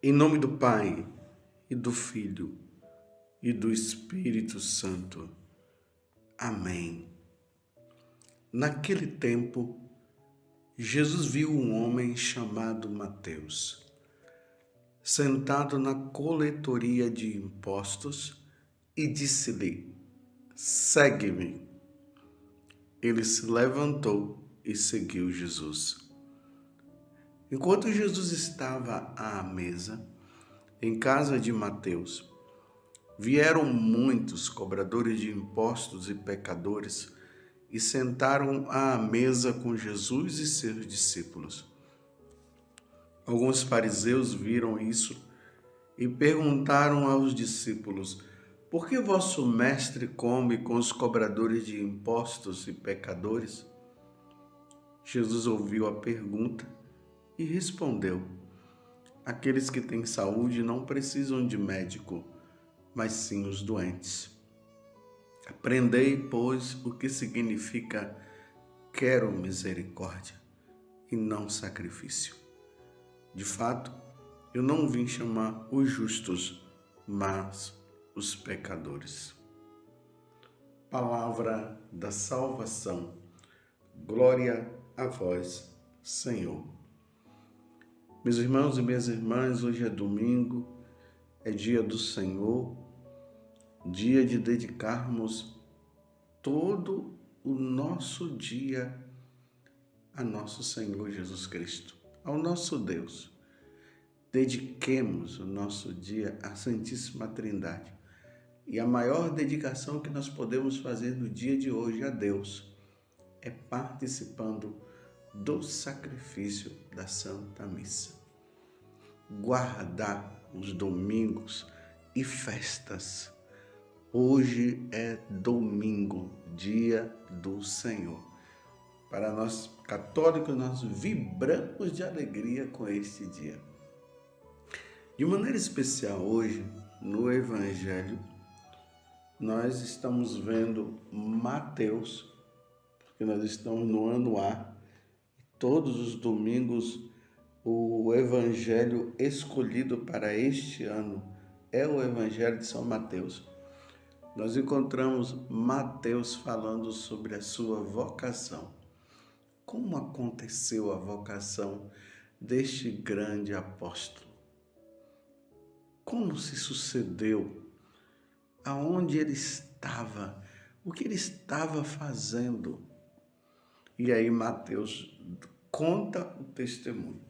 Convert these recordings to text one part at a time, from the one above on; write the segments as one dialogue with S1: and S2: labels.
S1: Em nome do Pai, e do Filho, e do Espírito Santo. Amém. Naquele tempo, Jesus viu um homem chamado Mateus, sentado na coletoria de impostos, e disse-lhe: Segue-me. Ele se levantou e seguiu Jesus. Enquanto Jesus estava à mesa, em casa de Mateus, vieram muitos cobradores de impostos e pecadores e sentaram à mesa com Jesus e seus discípulos. Alguns fariseus viram isso e perguntaram aos discípulos: Por que vosso mestre come com os cobradores de impostos e pecadores? Jesus ouviu a pergunta e respondeu: Aqueles que têm saúde não precisam de médico, mas sim os doentes. Aprendei, pois, o que significa quero misericórdia e não sacrifício. De fato, eu não vim chamar os justos, mas os pecadores. Palavra da salvação. Glória a vós, Senhor. Meus irmãos e minhas irmãs, hoje é domingo, é dia do Senhor, dia de dedicarmos todo o nosso dia a nosso Senhor Jesus Cristo, ao nosso Deus. Dediquemos o nosso dia à Santíssima Trindade. E a maior dedicação que nós podemos fazer no dia de hoje a Deus é participando do sacrifício da Santa Missa. Guardar os domingos e festas. Hoje é domingo, dia do Senhor. Para nós católicos, nós vibramos de alegria com este dia. De maneira especial hoje, no Evangelho, nós estamos vendo Mateus, porque nós estamos no ano A. Todos os domingos, o Evangelho escolhido para este ano é o Evangelho de São Mateus. Nós encontramos Mateus falando sobre a sua vocação. Como aconteceu a vocação deste grande apóstolo? Como se sucedeu? Aonde ele estava? O que ele estava fazendo? E aí Mateus conta o testemunho.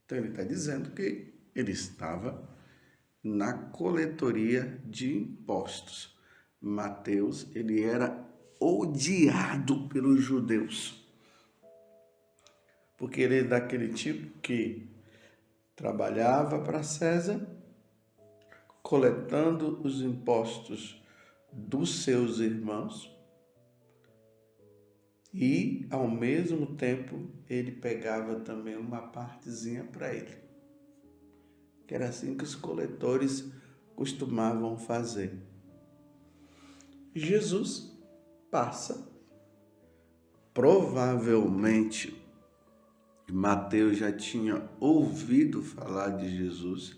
S1: Então ele está dizendo que ele estava na coletoria de impostos. Mateus, ele era odiado pelos judeus, porque ele é daquele tipo que trabalhava para César, coletando os impostos dos seus irmãos e, ao mesmo tempo, ele pegava também uma partezinha para ele. Que era assim que os coletores costumavam fazer. Jesus passa. Provavelmente, Mateus já tinha ouvido falar de Jesus,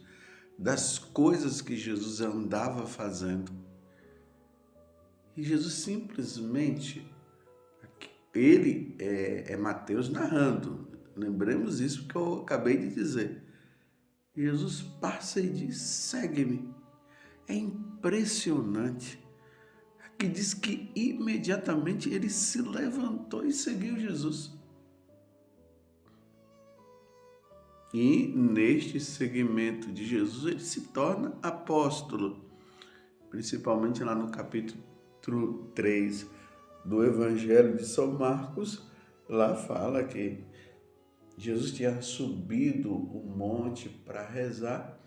S1: das coisas que Jesus andava fazendo. E Jesus simplesmente, ele é Mateus narrando. Lembremos isso que eu acabei de dizer. Jesus passa e diz, segue-me. É impressionante. Aqui diz que imediatamente ele se levantou e seguiu Jesus. E neste segmento de Jesus, ele se torna apóstolo. Principalmente lá no capítulo 3 do Evangelho de São Marcos, lá fala que Jesus tinha subido o monte para rezar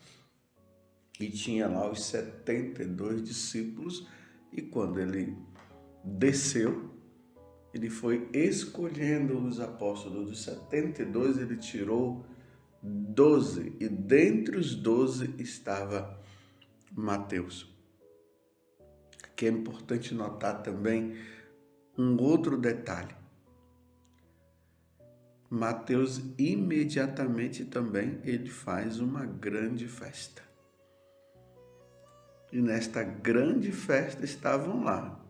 S1: e tinha lá os 72 discípulos, e quando ele desceu, ele foi escolhendo os apóstolos. Dos 72, ele tirou 12, e dentre os 12 estava Mateus. Aqui é importante notar também um outro detalhe. Mateus imediatamente também ele faz uma grande festa. E nesta grande festa estavam lá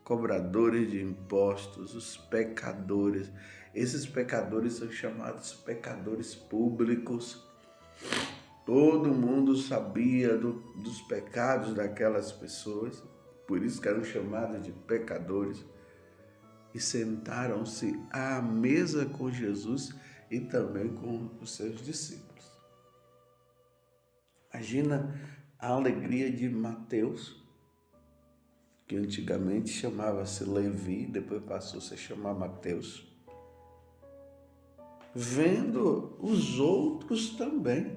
S1: cobradores de impostos, os pecadores. Esses pecadores são chamados pecadores públicos. Todo mundo sabia dos pecados daquelas pessoas, por isso que eram chamados de pecadores. E sentaram-se à mesa com Jesus e também com os seus discípulos. Imagina a alegria de Mateus, que antigamente chamava-se Levi, depois passou a se chamar Mateus, vendo os outros também,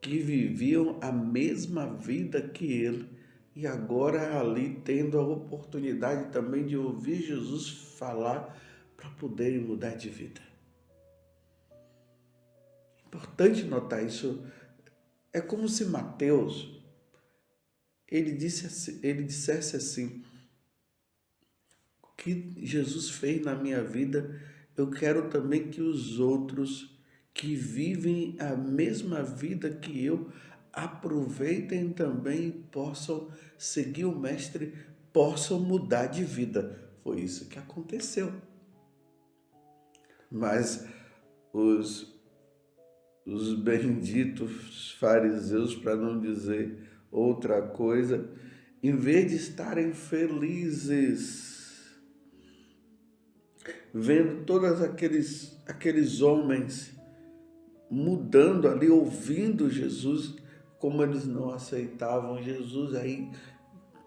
S1: que viviam a mesma vida que ele, e agora ali tendo a oportunidade também de ouvir Jesus falar para poderem mudar de vida. Importante notar isso. É como se Mateus ele dissesse assim: o que Jesus fez na minha vida, eu quero também que os outros que vivem a mesma vida que eu aproveitem também e possam seguir o Mestre, possam mudar de vida. Foi isso que aconteceu. Mas os benditos fariseus, para não dizer outra coisa, em vez de estarem felizes, vendo todos aqueles homens mudando ali, ouvindo Jesus, como eles não aceitavam Jesus, aí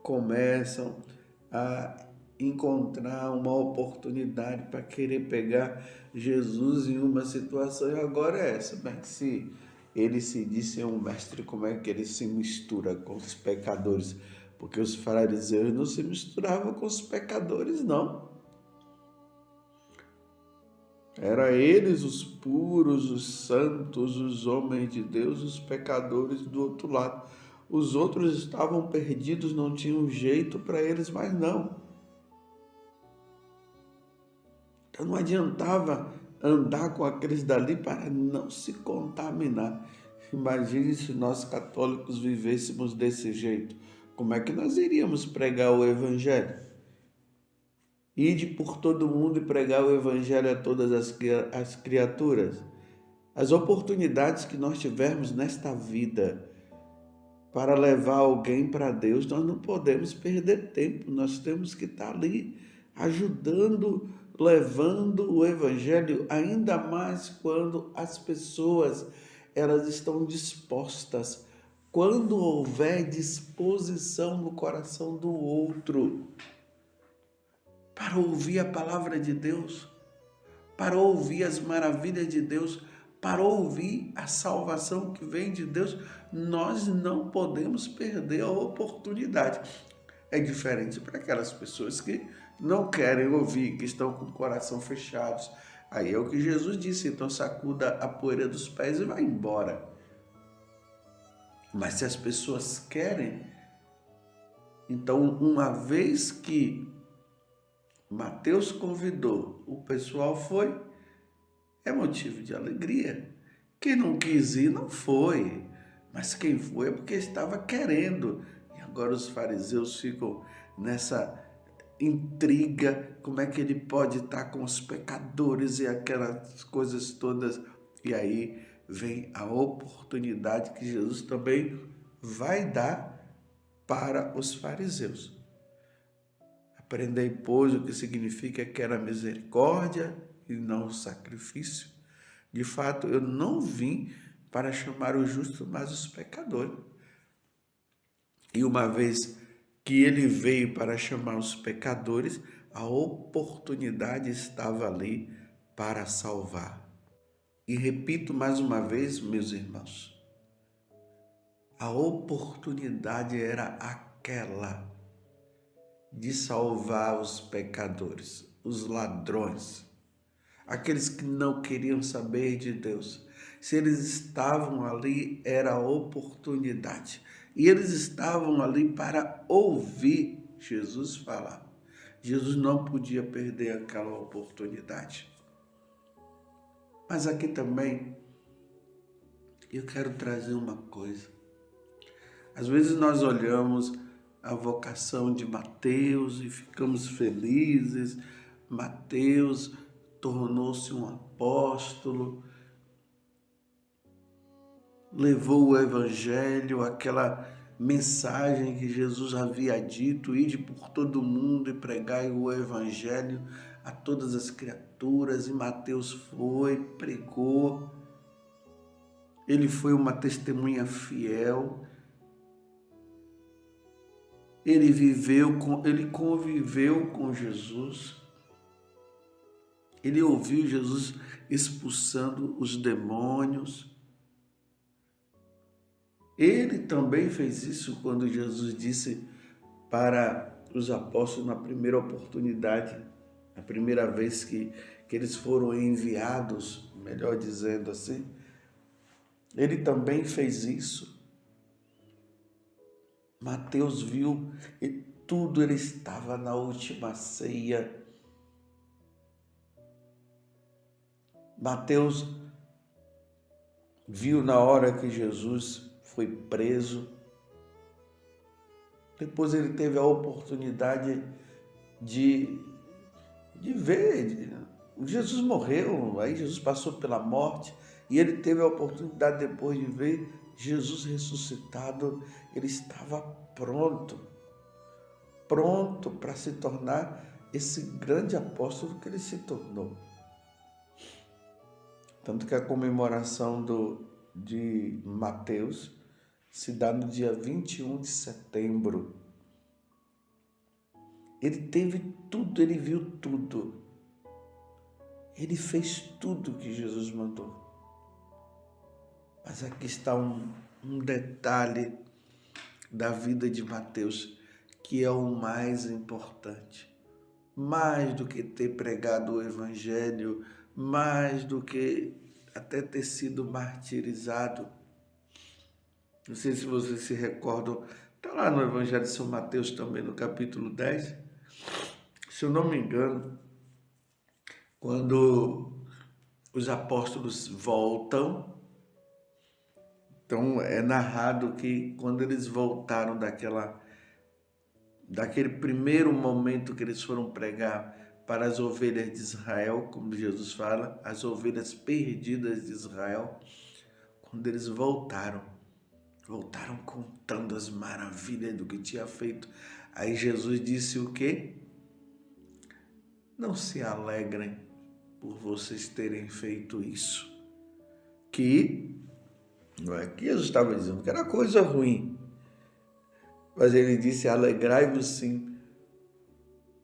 S1: começam a encontrar uma oportunidade para querer pegar Jesus em uma situação, e agora é essa. Bem, se ele se disse um mestre, como é que ele se mistura com os pecadores? Porque os fariseus não se misturavam com os pecadores, não. Era eles os puros, os santos, os homens de Deus, os pecadores do outro lado. Os outros estavam perdidos, não tinham jeito para eles, mas não. Então não adiantava andar com aqueles dali para não se contaminar. Imagine se nós católicos vivêssemos desse jeito. Como é que nós iríamos pregar o Evangelho? Ide por todo mundo e pregar o Evangelho a todas as criaturas. As oportunidades que nós tivermos nesta vida para levar alguém para Deus, nós não podemos perder tempo. Nós temos que estar ali ajudando, levando o Evangelho, ainda mais quando as pessoas elas estão dispostas, quando houver disposição no coração do outro para ouvir a palavra de Deus, para ouvir as maravilhas de Deus, para ouvir a salvação que vem de Deus, nós não podemos perder a oportunidade. É diferente para aquelas pessoas que não querem ouvir, que estão com o coração fechados. Aí é o que Jesus disse, então sacuda a poeira dos pés e vai embora. Mas se as pessoas querem, então uma vez que Mateus convidou, o pessoal foi, é motivo de alegria. Quem não quis ir não foi, mas quem foi é porque estava querendo. E agora os fariseus ficam nessa intriga, como é que ele pode estar com os pecadores e aquelas coisas todas. E aí vem a oportunidade que Jesus também vai dar para os fariseus. Aprendei, pois, o que significa que era misericórdia e não sacrifício. De fato, eu não vim para chamar os justos, mas os pecadores. E uma vez que ele veio para chamar os pecadores, a oportunidade estava ali para salvar. E repito mais uma vez, meus irmãos, a oportunidade era aquela de salvar os pecadores, os ladrões, aqueles que não queriam saber de Deus. Se eles estavam ali, era a oportunidade. E eles estavam ali para ouvir Jesus falar. Jesus não podia perder aquela oportunidade. Mas aqui também eu quero trazer uma coisa. Às vezes nós olhamos a vocação de Mateus e ficamos felizes. Mateus tornou-se um apóstolo, levou o evangelho, aquela mensagem que Jesus havia dito: ide por todo mundo e pregai o evangelho a todas as criaturas. E Mateus foi, pregou, ele foi uma testemunha fiel, ele conviveu com Jesus, ele ouviu Jesus expulsando os demônios. Ele também fez isso quando Jesus disse para os apóstolos na primeira oportunidade, a primeira vez que eles foram enviados, melhor dizendo assim. Ele também fez isso. Mateus viu e tudo, ele estava na última ceia. Mateus viu na hora que Jesus foi preso. Depois ele teve a oportunidade de ver. Jesus morreu, aí Jesus passou pela morte e ele teve a oportunidade depois de ver Jesus ressuscitado. Ele estava pronto para se tornar esse grande apóstolo que ele se tornou. Tanto que a comemoração de Mateus se dá no dia 21 de setembro. Ele teve tudo, ele viu tudo. Ele fez tudo que Jesus mandou. Mas aqui está um detalhe da vida de Mateus, que é o mais importante. Mais do que ter pregado o evangelho, mais do que até ter sido martirizado. Não sei se vocês se recordam, está lá no Evangelho de São Mateus também, no capítulo 10. Se eu não me engano, quando os apóstolos voltam, então é narrado que quando eles voltaram daquele primeiro momento que eles foram pregar para as ovelhas de Israel, como Jesus fala, as ovelhas perdidas de Israel, quando eles voltaram contando as maravilhas do que tinha feito. Aí Jesus disse o quê? Não se alegrem por vocês terem feito isso. Que não é que Jesus estava dizendo que era coisa ruim, mas ele disse: alegrai-vos sim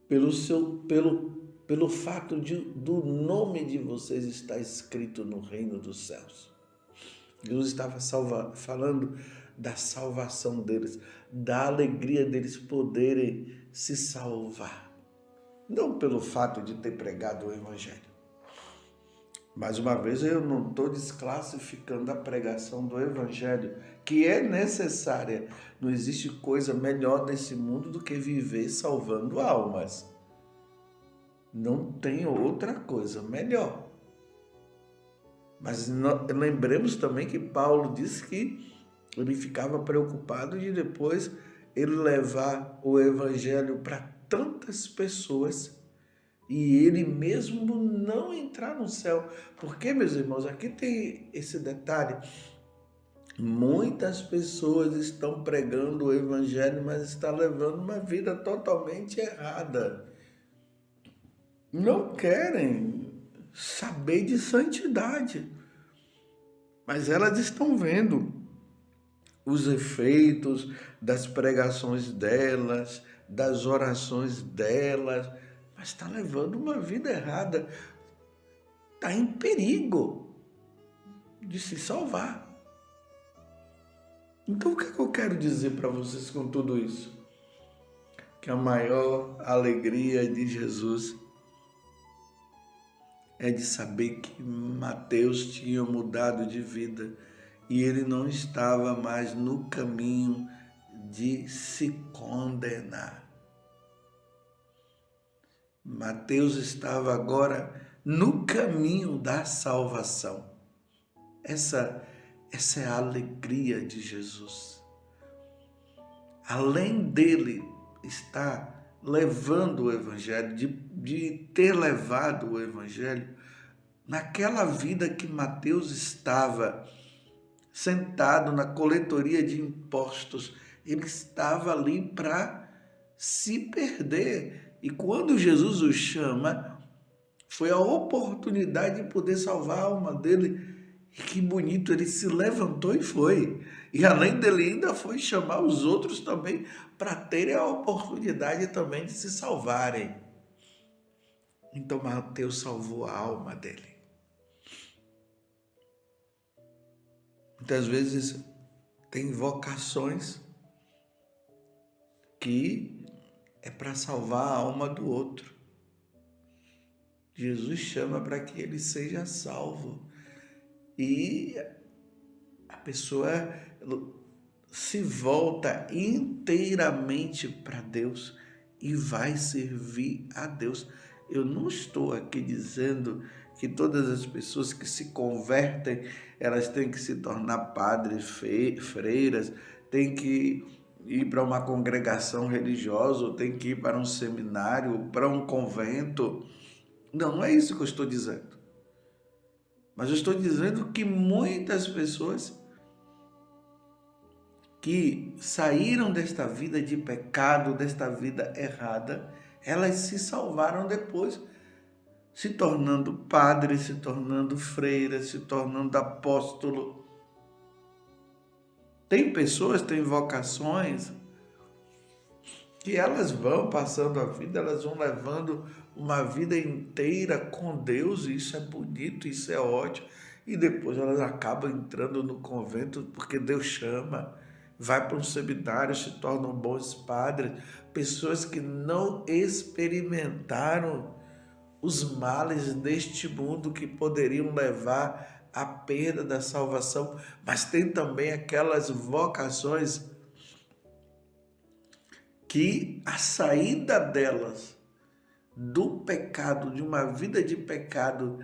S1: pelo fato do nome de vocês estar escrito no reino dos céus. Jesus estava falando da salvação deles, da alegria deles poderem se salvar. Não pelo fato de ter pregado o evangelho. Mais uma vez, eu não estou desclassificando a pregação do evangelho, que é necessária. Não existe coisa melhor nesse mundo do que viver salvando almas. Não tem outra coisa melhor. Mas lembremos também que Paulo disse que ele ficava preocupado de depois ele levar o evangelho para tantas pessoas e ele mesmo não entrar no céu. Porque, meus irmãos, aqui tem esse detalhe. Muitas pessoas estão pregando o evangelho, mas estão levando uma vida totalmente errada. Não querem saber de santidade, mas elas estão vendo os efeitos das pregações delas, das orações delas, mas está levando uma vida errada, está em perigo de se salvar. Então, o que é que eu quero dizer para vocês com tudo isso? Que a maior alegria de Jesus é de saber que Mateus tinha mudado de vida e ele não estava mais no caminho de se condenar. Mateus estava agora no caminho da salvação. Essa é a alegria de Jesus. Além dele estar levando o Evangelho, de ter levado o Evangelho, naquela vida que Mateus estava sentado na coletoria de impostos, ele estava ali para se perder. E quando Jesus o chama, foi a oportunidade de poder salvar a alma dele. E que bonito, ele se levantou e foi. E além dele ainda foi chamar os outros também para terem a oportunidade também de se salvarem. Então Mateus salvou a alma dele. Muitas vezes tem vocações que é para salvar a alma do outro. Jesus chama para que ele seja salvo. E a pessoa se volta inteiramente para Deus e vai servir a Deus. Eu não estou aqui dizendo que todas as pessoas que se convertem, elas têm que se tornar padres, freiras, têm que ir para uma congregação religiosa, ou têm que ir para um seminário, para um convento. Não, não é isso que eu estou dizendo. Mas eu estou dizendo que muitas pessoas que saíram desta vida de pecado, desta vida errada, elas se salvaram depois, se tornando padre, se tornando freira, se tornando apóstolo. Tem pessoas, tem vocações que elas vão passando a vida, elas vão levando uma vida inteira com Deus, e isso é bonito, isso é ótimo, e depois elas acabam entrando no convento porque Deus chama, vai para um seminário, se tornam bons padres, pessoas que não experimentaram os males deste mundo que poderiam levar à perda da salvação, mas tem também aquelas vocações que a saída delas do pecado, de uma vida de pecado,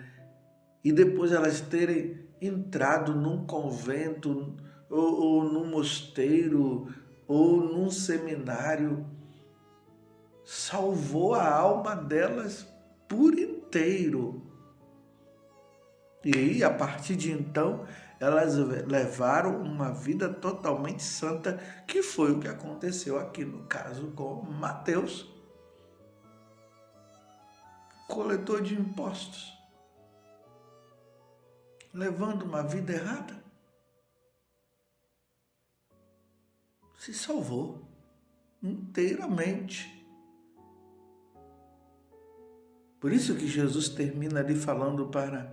S1: e depois elas terem entrado num convento, ou num mosteiro, ou num seminário, salvou a alma delas por inteiro. E aí, a partir de então, elas levaram uma vida totalmente santa, que foi o que aconteceu aqui no caso com Mateus, coletor de impostos, levando uma vida errada, se salvou inteiramente. Por isso que Jesus termina ali falando para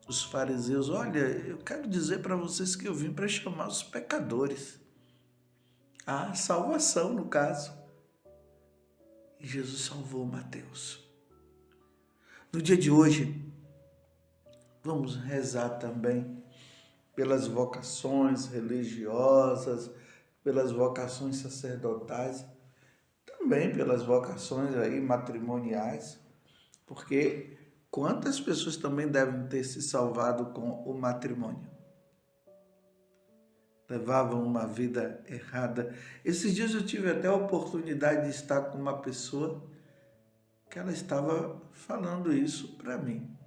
S1: os fariseus: olha, eu quero dizer para vocês que eu vim para chamar os pecadores à salvação, no caso. E Jesus salvou Mateus. No dia de hoje, vamos rezar também pelas vocações religiosas, pelas vocações sacerdotais, também pelas vocações aí matrimoniais, porque quantas pessoas também devem ter se salvado com o matrimônio? Levavam uma vida errada. Esses dias eu tive até a oportunidade de estar com uma pessoa que ela estava falando isso para mim.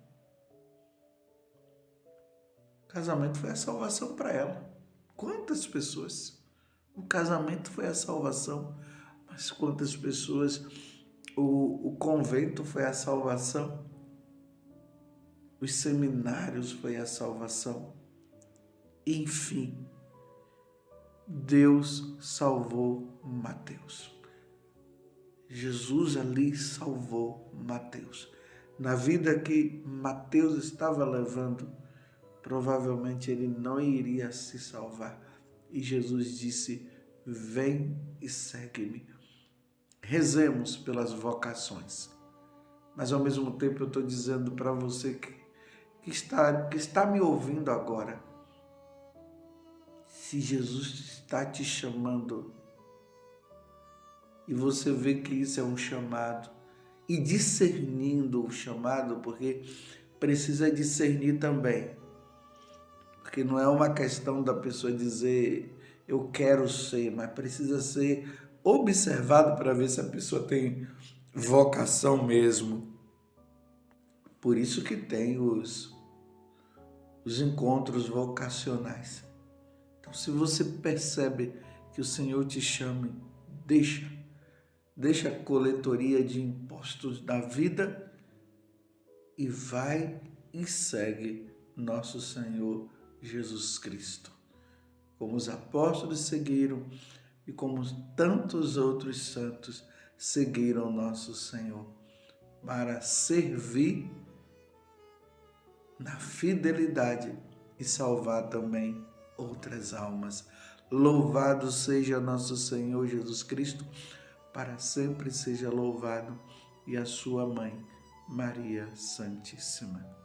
S1: O casamento foi a salvação para ela. Quantas pessoas? O casamento foi a salvação, mas quantas pessoas o convento foi a salvação? Os seminários foi a salvação. Enfim, Deus salvou Mateus. Jesus ali salvou Mateus. Na vida que Mateus estava levando, provavelmente ele não iria se salvar. E Jesus disse: vem e segue-me. Rezemos pelas vocações. Mas ao mesmo tempo eu estou dizendo para você que está me ouvindo agora, se Jesus está te chamando e você vê que isso é um chamado, e discernindo o chamado, porque precisa discernir também. Porque não é uma questão da pessoa dizer eu quero ser, mas precisa ser observado para ver se a pessoa tem vocação mesmo. Por isso que tem os encontros vocacionais. Então, se você percebe que o Senhor te chame, deixa a coletoria de impostos da vida e vai e segue nosso Senhor Jesus Cristo. Como os apóstolos seguiram e como tantos outros santos seguiram nosso Senhor para servir na fidelidade e salvar também outras almas. Louvado seja nosso Senhor Jesus Cristo, para sempre seja louvado, e a sua mãe, Maria Santíssima.